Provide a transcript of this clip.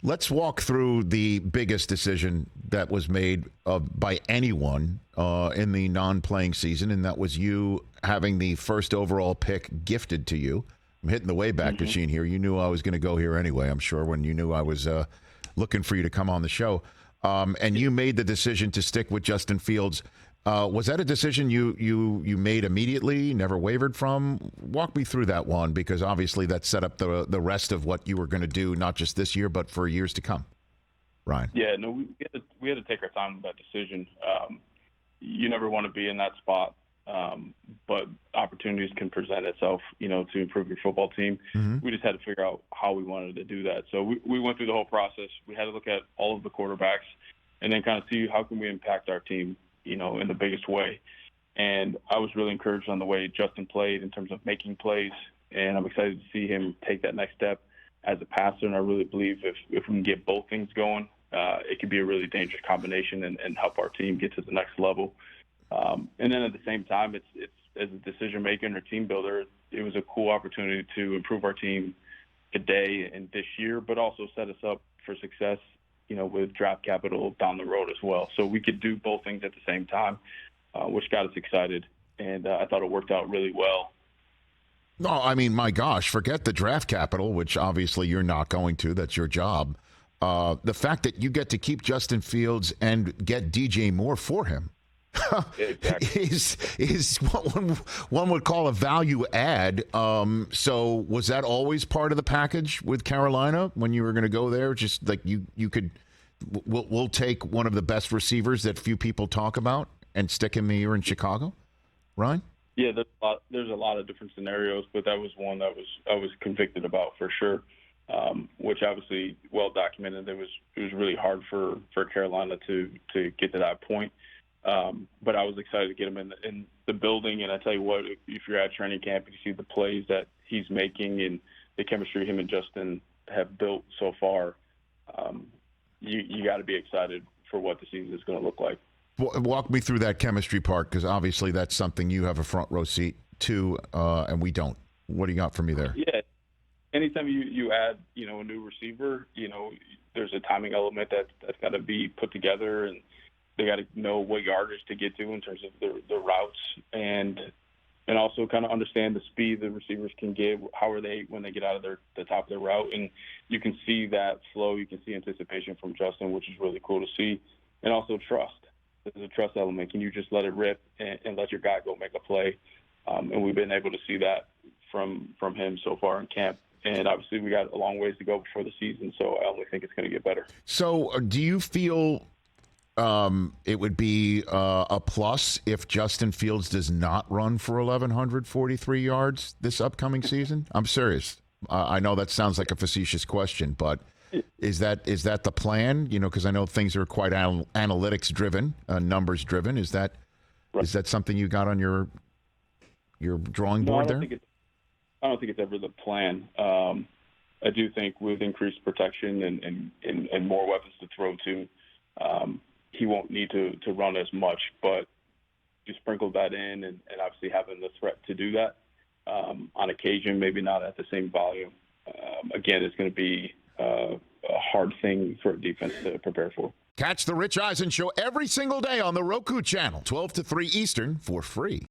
Let's walk through the biggest decision that was made by anyone in the non-playing season, and that was you having the first overall pick gifted to you. I'm hitting the Wayback Machine here. You knew I was going to go here anyway, I'm sure, when you knew I was looking for you to come on the show. And you made the decision to stick with Justin Fields. Was that a decision you made immediately, never wavered from? Walk me through that one, because obviously that set up the rest of what you were going to do, not just this year, but for years to come. Ryan. Yeah, no, we had to take our time with that decision. You never want to be in that spot, but opportunities can present itself, to improve your football team. Mm-hmm. We just had to figure out how we wanted to do that. So we went through the whole process. We had to look at all of the quarterbacks and then kind of see how can we impact our team, in the biggest way. And I was really encouraged on the way Justin played in terms of making plays, and I'm excited to see him take that next step as a passer. And I really believe if we can get both things going, it could be a really dangerous combination and help our team get to the next level. And then at the same time, it's as a decision maker and a team builder, it was a cool opportunity to improve our team today and this year, but also set us up for success, with draft capital down the road as well. So we could do both things at the same time, which got us excited. And I thought it worked out really well. No, I mean, my gosh, forget the draft capital, which obviously you're not going to. That's your job. The fact that you get to keep Justin Fields and get DJ Moore for him exactly. is what one would call a value add. So was that always part of the package with Carolina when you were going to go there? Just like you could, we'll take one of the best receivers that few people talk about and stick him here in Chicago, Ryan? Yeah, there's a lot of different scenarios, but that was one that I was convicted about for sure. Which obviously well documented. It was really hard for Carolina to get to that point. But I was excited to get him in the building. And I tell you what, if you're at training camp and you see the plays that he's making and the chemistry him and Justin have built so far, you got to be excited for what the season is going to look like. Walk me through that chemistry part, because obviously that's something you have a front row seat to, and we don't. What do you got for me there? Yeah. Anytime you add, a new receiver, there's a timing element that's got to be put together, and they got to know what yardage to get to in terms of the routes, and also kind of understand the speed the receivers can give. How are they when they get out of the top of their route? And you can see that flow. You can see anticipation from Justin, which is really cool to see, and also trust. There's a trust element. Can you just let it rip and let your guy go make a play? And we've been able to see that from him so far in camp. And obviously we got a long ways to go before the season, so I only think it's going to get better. So do you feel it would be a plus if Justin Fields does not run for 1,143 yards this upcoming season? I'm serious. I know that sounds like a facetious question, but is that the plan? Because I know things are quite analytics driven, numbers driven. Is that something you got on your drawing board there? I don't think it's ever the plan. I do think with increased protection and more weapons to throw to, he won't need to run as much. But you sprinkle that in, and obviously having the threat to do that on occasion, maybe not at the same volume. Again, it's going to be a hard thing for a defense to prepare for. Catch the Rich Eisen Show every single day on the Roku channel, 12 to 3 Eastern, for free.